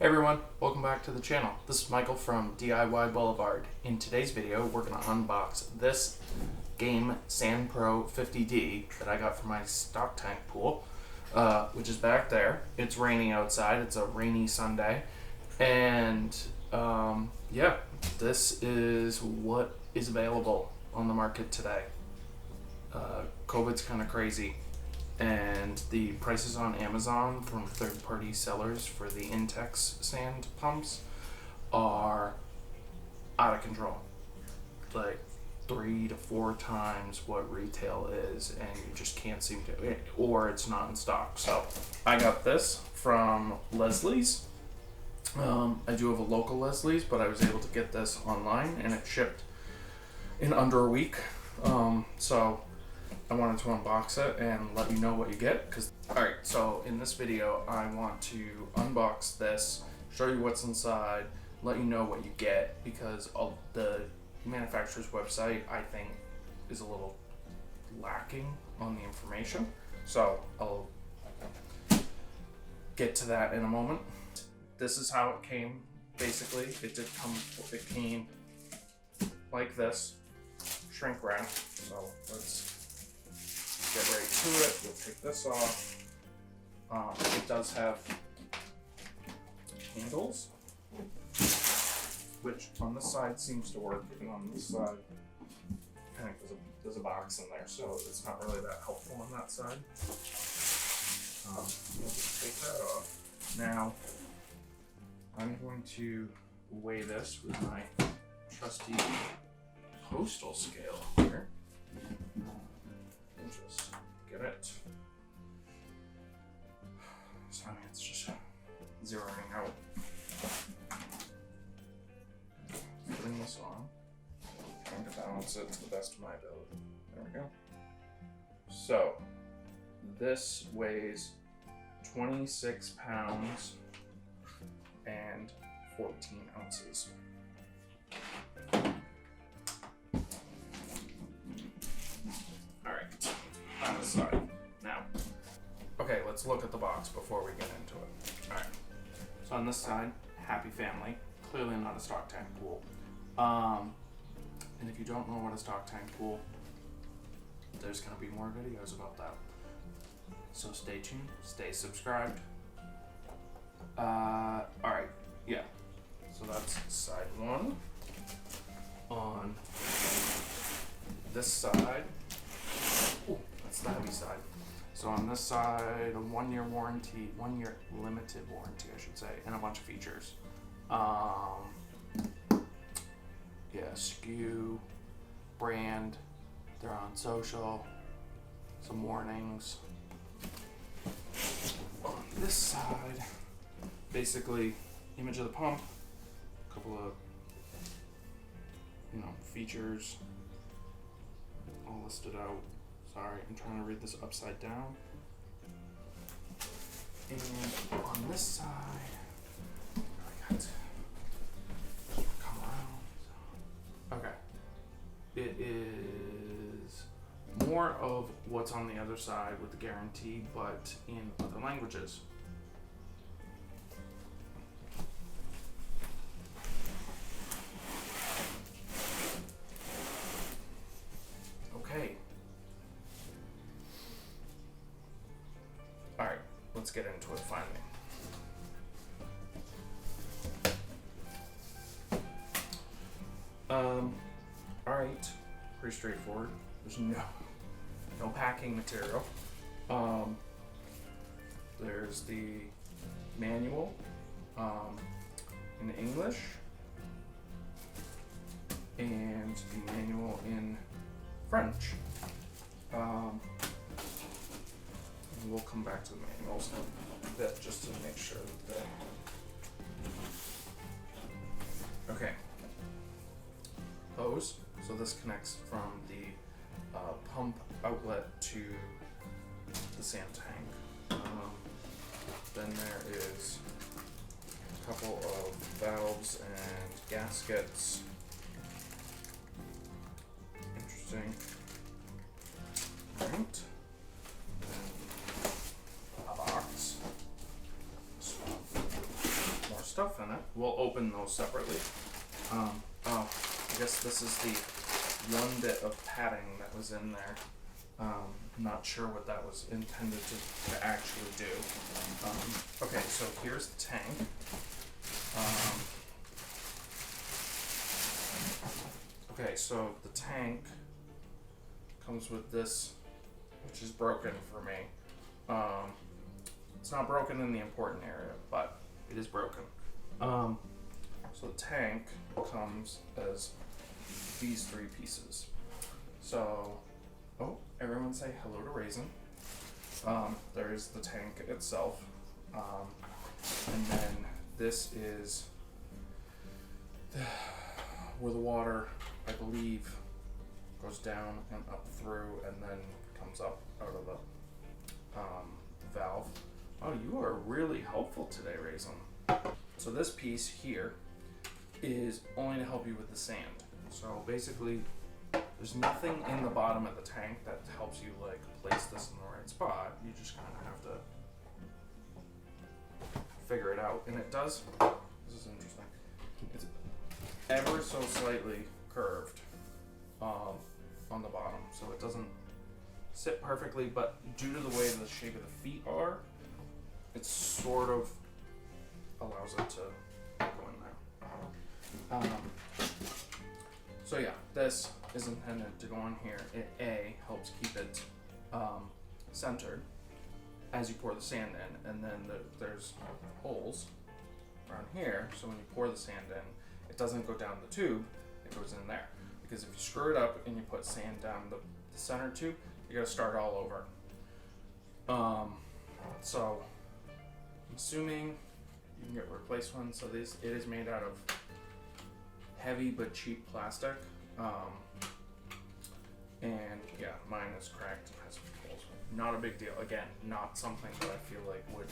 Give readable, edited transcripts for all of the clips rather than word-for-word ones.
Hey everyone, welcome back to the channel. This is Michael from DIY Blvd. In today's video, we're going to unbox this Game SandPRO 50D that I got for my stock tank pool, which is back there. It's raining outside. It's a rainy Sunday. And yeah, this is what is available on the market today. COVID's kind of crazy. And the prices on Amazon from third-party sellers for the Intex sand pumps are out of control. Like 3 to 4 times what retail is, and you just can't seem to, or it's not in stock. So I got this from Leslie's. I do have a local Leslie's, but I was able to get this online, and it shipped in under a week. So I wanted to unbox it and let you know what you get. Alright, so in this video I want to unbox this, show you what's inside, let you know what you get, because of the manufacturer's website I think is a little lacking on the information. So I'll get to that in a moment. This is how it came, basically. It came like this, shrink wrap. So let's get right to it. We'll take this off. It does have handles, which on this side seems to work, and on this side, I think there's a box in there, so it's not really that helpful on that side. We'll just take that off. Now, I'm going to weigh this with my trusty postal scale here. Just get it. Sorry, it's just zeroing out. Putting this on, trying to balance it to the best of my ability. There we go. So, this weighs 26 pounds and 14 ounces. Side. Now, okay, let's look at the box before we get into it. Alright, so on this side, happy family, clearly not a stock tank pool. And if you don't know what a stock tank pool, there's going to be more videos about that. So stay tuned, stay subscribed. Alright, yeah, so that's side one. On this side, that's the heavy side. So on this side, a 1-year warranty, 1-year limited warranty, I should say, and a bunch of features. Yeah, SKU, brand, they're on social, some warnings. On this side, basically, image of the pump, a couple of, features, all listed out. Sorry, I'm trying to read this upside down. And on this side, I got come around. Okay. It is more of what's on the other side with the guarantee, but in other languages. Okay. Alright, let's get into it finally. Alright, pretty straightforward. There's no packing material. There's the manual in English and the manual in French. We'll come back to the manuals in a bit just to make sure that okay. Hose. So this connects from the pump outlet to the sand tank. Then there is a couple of valves and gaskets. Interesting. Alright. A box. stuff in it. We'll open those separately. Oh, I guess this is the one bit of padding that was in there. Not sure what that was intended to actually do. Okay, so here's the tank. Okay, so the tank comes with this, which is broken for me. It's not broken in the important area, but it is broken. So the tank comes as these three pieces. So, everyone say hello to Raisin. There's the tank itself. And then this is where the water, I believe, goes down and up through and then comes up out of the valve. Oh, you are really helpful today, Raisin. So this piece here is only to help you with the sand. So basically, there's nothing in the bottom of the tank that helps you like place this in the right spot. You just kind of have to figure it out. And it does, this is interesting, it's ever so slightly curved on the bottom. So it doesn't sit perfectly, but due to the way the shape of the feet are, it sort of allows it to go in there. So yeah, this is intended to go on here. It helps keep it centered as you pour the sand in, and then there's holes around here, so when you pour the sand in, it doesn't go down the tube, it goes in there. Because if you screw it up and you put sand down the center tube, you gotta start all over. So I'm assuming you can get a replaced one. So it is made out of heavy but cheap plastic. And yeah, mine is cracked and has holes. Not a big deal. Again, not something that I feel like would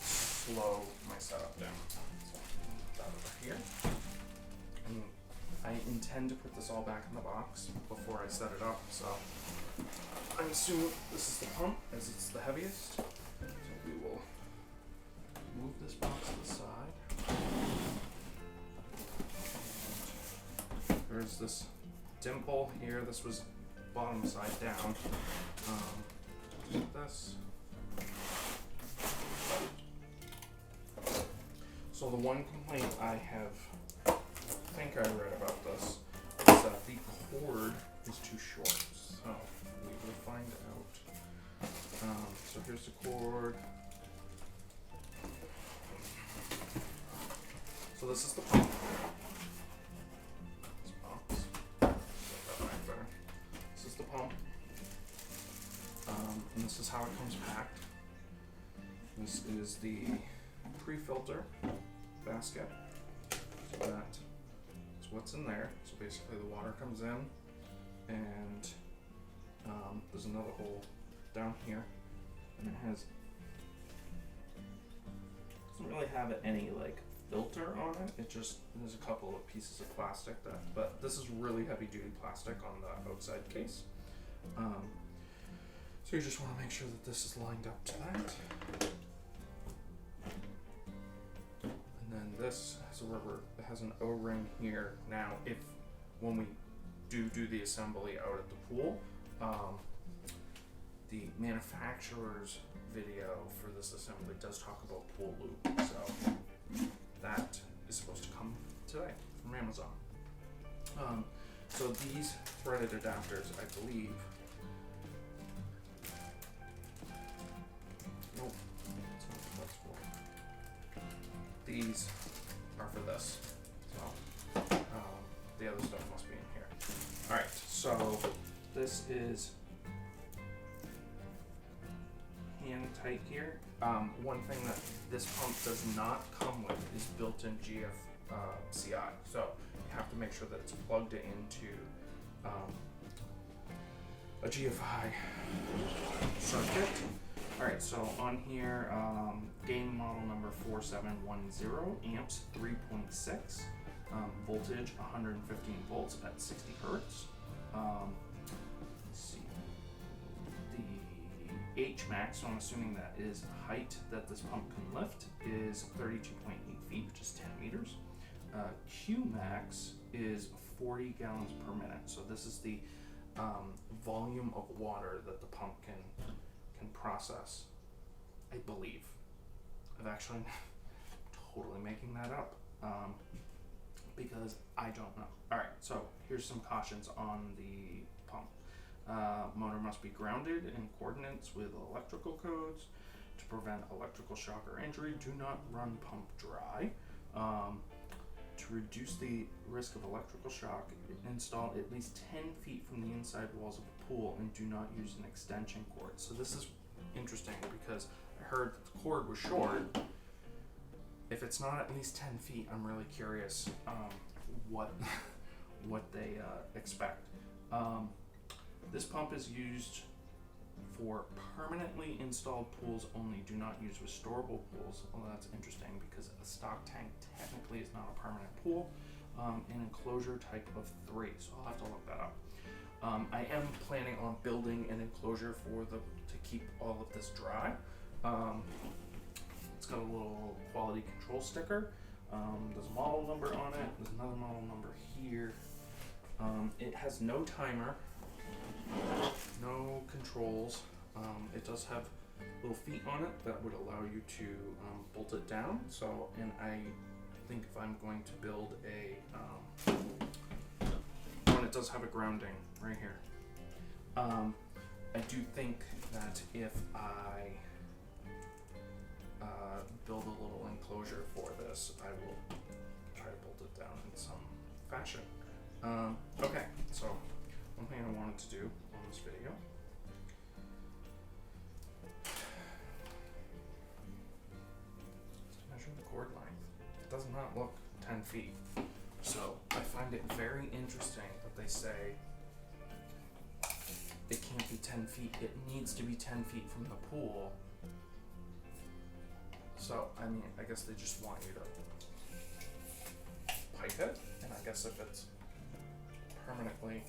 slow my setup down. So put that over here. And I intend to put this all back in the box before I set it up. So I'm assuming this is the pump, as it's the heaviest. So we will move this box to the side. There's this dimple here. This was bottom side down. This. So the one complaint I think I read about this is that the cord is too short. So we will find out. So here's the cord. So this is the pump. This is the pump. And this is how it comes packed. This is the pre-filter basket. So that is what's in there. So basically the water comes in, and there's another hole down here, and it doesn't really have any like filter on it. It just, there's a couple of pieces of plastic but this is really heavy duty plastic on the outside case. So you just want to make sure that this is lined up to that. And then this has a rubber, it has an O-ring here. Now, when we do the assembly out at the pool, the manufacturer's video for this assembly does talk about pool lube. So that is supposed to come today from Amazon. So these threaded adapters, I believe, nope, that's not what that's for. These are for this. So the other stuff must be in here. All right, so this is hand tight here. One thing that this pump does not come with is built-in GFCI. So you have to make sure that it's plugged into a GFI circuit. All right, so on here, game model number 4710, amps 3.6, voltage 115 volts at 60 hertz. Let's see. The H max, so I'm assuming that is height that this pump can lift, is 32.8 feet, which is 10 meters. Q max is 40 gallons per minute. So this is the volume of water that the pump can process, I believe. I've actually totally making that up because I don't know. All right, so here's some cautions on the pump. Motor must be grounded in coordinates with electrical codes to prevent electrical shock or injury. Do not run pump dry. To reduce the risk of electrical shock, install at least 10 feet from the inside walls of a pool and do not use an extension cord. So this is interesting because I heard that the cord was short. If it's not at least 10 feet, I'm really curious what they expect. This pump is used for permanently installed pools only. Do not use restorable pools. Well, that's interesting because a stock tank technically is not a permanent pool. An enclosure type of 3, so I'll have to look that up. I am planning on building an enclosure to keep all of this dry. It's got a little quality control sticker. There's a model number on it. There's another model number here. It has no timer, no controls. It does have little feet on it that would allow you to bolt it down. So, and I think if I'm going to build it does have a grounding right here. I do think that if I build a little enclosure for this, I will try to bolt it down in some fashion. Okay, so one thing I wanted to do on this video is to measure the cord length. It does not look 10 feet. So I find it very interesting that they say it can't be 10 feet. It needs to be 10 feet from the pool. So, I mean, I guess they just want you to pipe it. And I guess if it's permanently,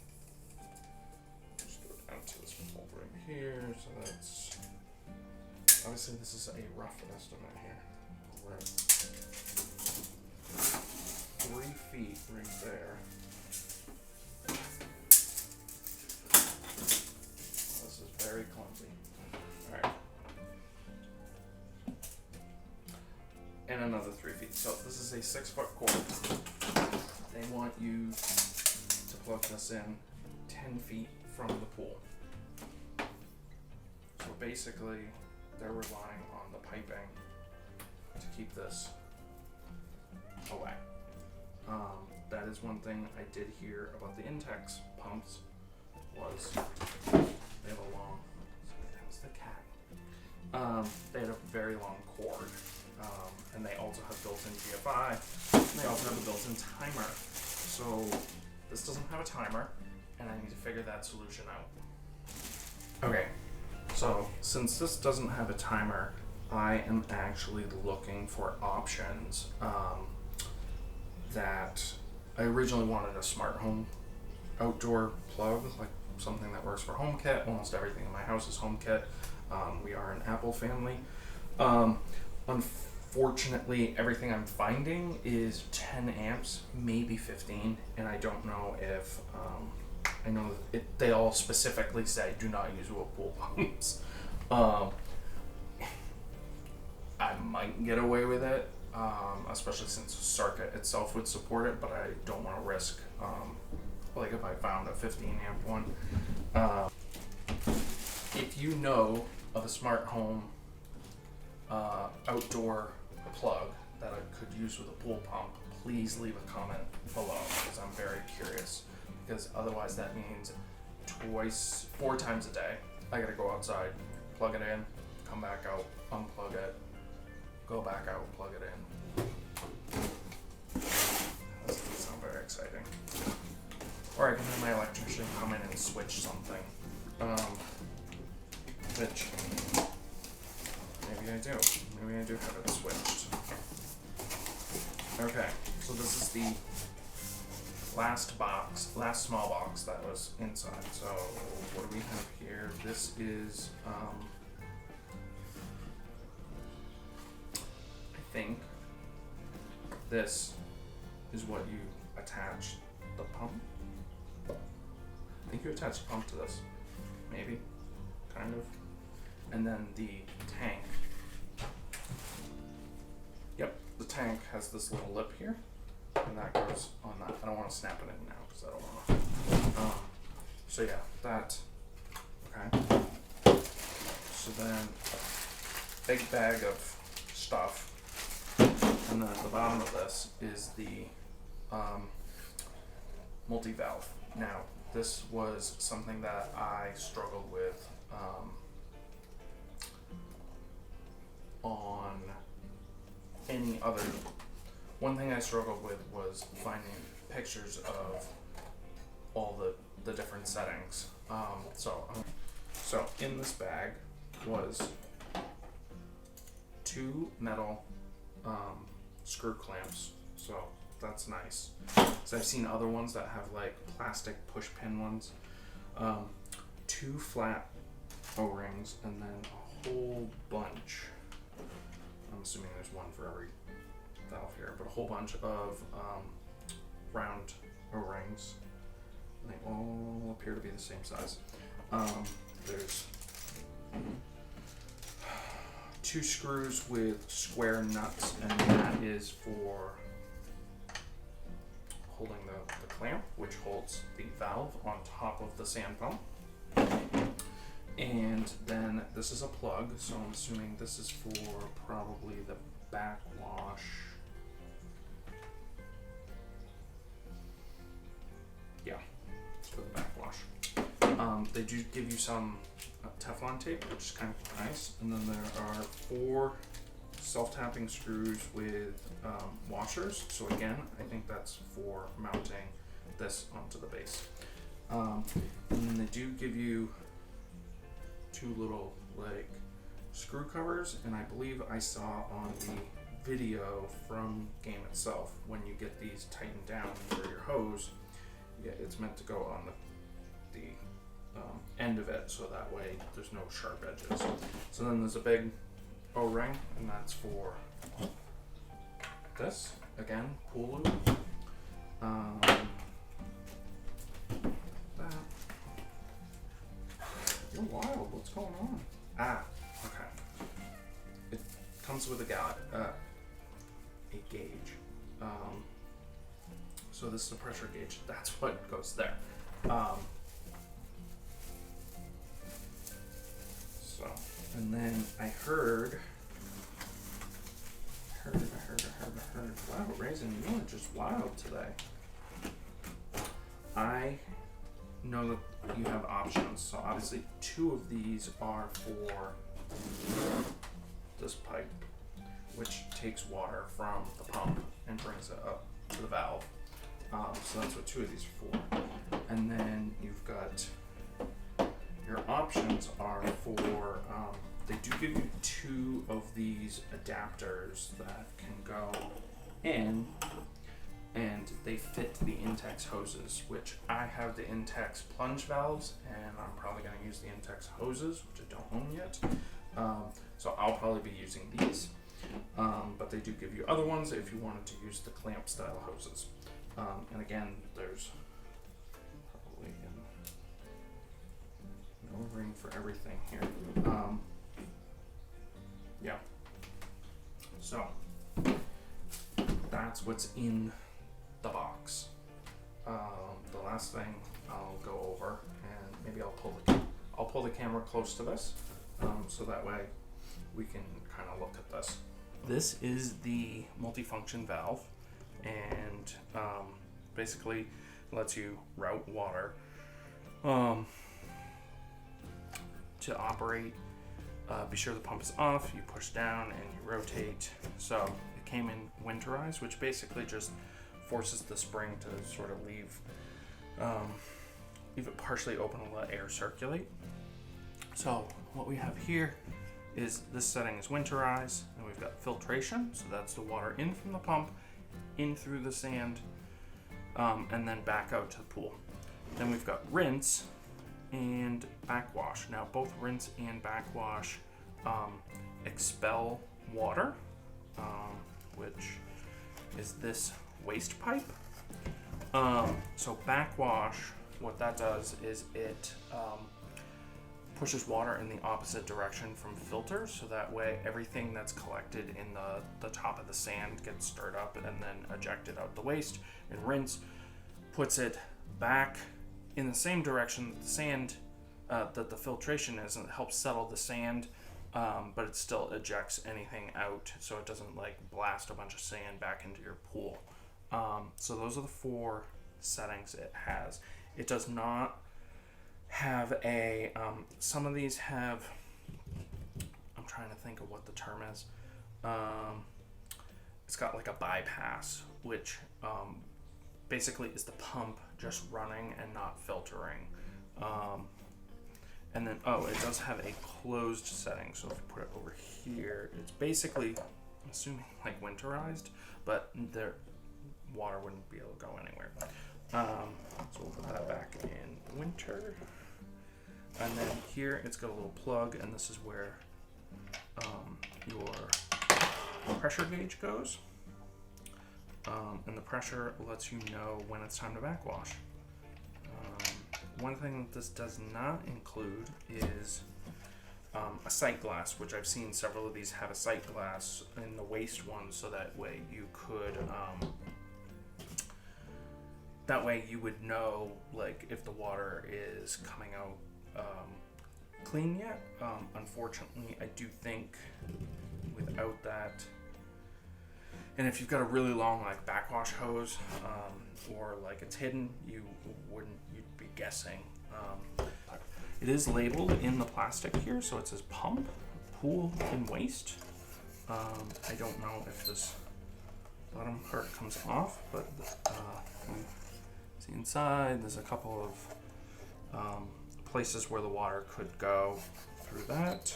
just go down to this hole right here. So that's, obviously this is a rough estimate here. We're at 3 feet right there. This is very clumsy. All right. And another 3 feet. So this is a 6-foot cord. They want you to plug this in 10 feet from the pool. So basically, they're relying on the piping to keep this away. That is one thing I did hear about the Intex pumps was they have a long, that was the cat. They had a very long cord. And they also have built-in GFI, and they also have a built-in timer. So this doesn't have a timer, and I need to figure that solution out. Okay, so since this doesn't have a timer, I am actually looking for options that I originally wanted a smart home outdoor plug, like something that works for HomeKit. Almost everything in my house is HomeKit. We are an Apple family. Unfortunately, everything I'm finding is 10 amps, maybe 15, and I don't know if, I know they all specifically say do not use whirlpool pumps. I might get away with it, especially since Circuit itself would support it, but I don't want to risk, like if I found a 15 amp one. If you know of a smart home outdoor plug that I could use with a pool pump, please leave a comment below because I'm very curious, because otherwise that means 4 times a day I gotta go outside, plug it in, come back out, unplug it, go back out, plug it in. That doesn't sound very exciting. Or I can have my electrician come in and switch something, which maybe I do. Maybe I do have it switched. Okay, so this is the last small box that was inside. So what do we have here? This is, I think, this is what you attach the pump. I think you attach the pump to this, maybe, kind of. And then the tank. Yep, the tank has this little lip here, and that goes on that. I don't want to snap it in now because I don't want to. So yeah, that. Okay. So then, big bag of stuff, and then at the bottom of this is the multi-valve. Now, this was something that I struggled with on any other. One thing I struggled with was finding pictures of all the different settings. So in this bag was 2 metal screw clamps. So that's nice. So I've seen other ones that have like plastic push pin ones. 2 flat O-rings, and then a whole bunch. I'm assuming there's one for every valve here, but a whole bunch of round O-rings. They all appear to be the same size. There's 2 screws with square nuts, and that is for holding the clamp, which holds the valve on top of the sand pump. And then this is a plug, so I'm assuming this is for probably the backwash. Yeah, it's for the backwash. They do give you some Teflon tape, which is kind of nice. And then there are 4 self-tapping screws with washers. So again, I think that's for mounting this onto the base. And then they do give you 2 little like screw covers, and I believe I saw on the video from Game itself, when you get these tightened down for your hose, yeah, it's meant to go on the end of it, so that way there's no sharp edges. So then there's a big O-ring, and that's for this, again, pool lube. That. You're wild, what's going on? Okay. It comes with a gauge. So this is a pressure gauge, that's what goes there. And then I heard. Wow, Raisin, you are just wild today. I know that you have options. So obviously 2 of these are for this pipe, which takes water from the pump and brings it up to the valve. So that's what 2 of these are for. And then you've got your options are for, they do give you 2 of these adapters that can go in, and they fit the Intex hoses, which I have the Intex plunge valves, and I'm probably going to use the Intex hoses, which I don't own yet. So I'll probably be using these, but they do give you other ones if you wanted to use the clamp style hoses. And again, there's probably no ring for everything here. Yeah. So that's what's in the box. The last thing I'll go over, and maybe I'll pull the camera close to this, so that way we can kind of look at this. This is the multifunction valve, and basically lets you route water to operate. Be sure the pump is off, you push down and you rotate. So it came in winterized, which basically just forces the spring to sort of leave it partially open and let air circulate. So what we have here is this setting is winterized, and we've got filtration, so that's the water in from the pump, in through the sand, and then back out to the pool. Then we've got rinse and backwash. Now both rinse and backwash expel water, which is this waste pipe. So backwash, what that does is it pushes water in the opposite direction from filters, so that way everything that's collected in the top of the sand gets stirred up and then ejected out the waste. And rinse puts it back in the same direction that the sand, that the filtration is, and it helps settle the sand, but it still ejects anything out, so it doesn't like blast a bunch of sand back into your pool. So those are the 4 settings it has. It does not have a, some of these have, I'm trying to think of what the term is. It's got like a bypass, which basically is the pump just running and not filtering. And then, it does have a closed setting. So if you put it over here, it's basically, I'm assuming like winterized, but the water wouldn't be able to go anywhere. So we'll put that back in winter. And then here it's got a little plug, and this is where your pressure gauge goes. And the pressure lets you know when it's time to backwash. One thing that this does not include is a sight glass, which I've seen several of these have a sight glass in the waste one, so that way you could you would know like if the water is coming out clean yet. Unfortunately, I do think without that, and if you've got a really long like backwash hose, or like it's hidden, you'd be guessing. It is labeled in the plastic here, so it says pump, pool, and waste. I don't know if this bottom part comes off, but you see inside there's a couple of places where the water could go through that.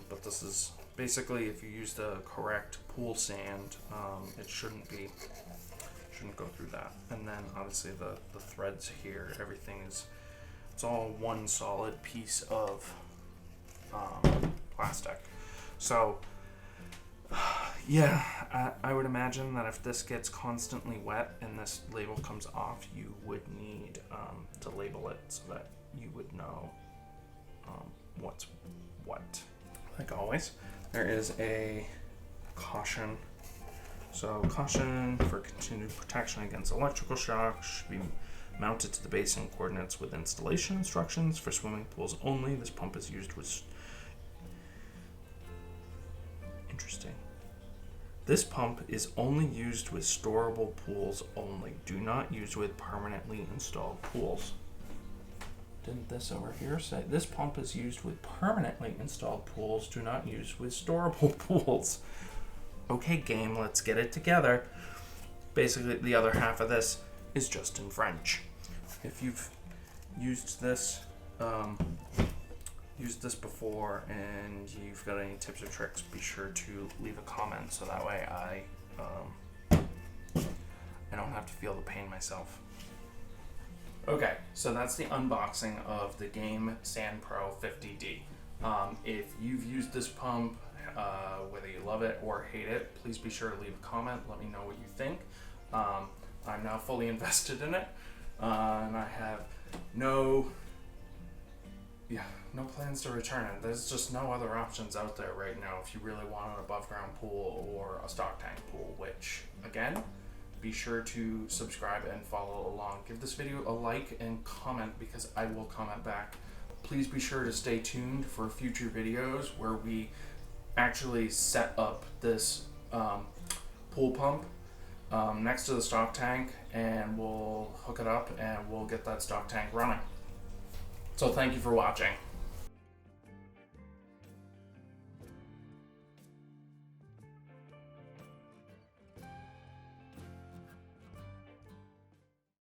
But this is basically, if you use the correct pool sand, it shouldn't go through that. And then obviously the threads here, everything it's all one solid piece of plastic. So yeah, I would imagine that if this gets constantly wet and this label comes off, you would need to label it so that you would know what's what. Like always, there is a caution. So caution for continued protection against electrical shock should be mounted to the basin coordinates with installation instructions. For swimming pools only, this pump is used with... Interesting. This pump is only used with storable pools only. Do not use with permanently installed pools. Didn't this over here say this pump is used with permanently installed pools? Do not use with storable pools. Okay, game, let's get it together. Basically, the other half of this is just in French. If you've used this before and you've got any tips or tricks, be sure to leave a comment so that way I don't have to feel the pain myself. Okay, so that's the unboxing of the Game SandPRO 50D. If you've used this pump, whether you love it or hate it, please be sure to leave a comment. Let me know what you think. I'm now fully invested in it, and I have no plans to return it. There's just no other options out there right now if you really want an above ground pool or a stock tank pool, which again, be sure to subscribe and follow along. Give this video a like and comment because I will comment back. Please be sure to stay tuned for future videos where we actually set up this pool pump next to the stock tank, and we'll hook it up and we'll get that stock tank running. So thank you for watching.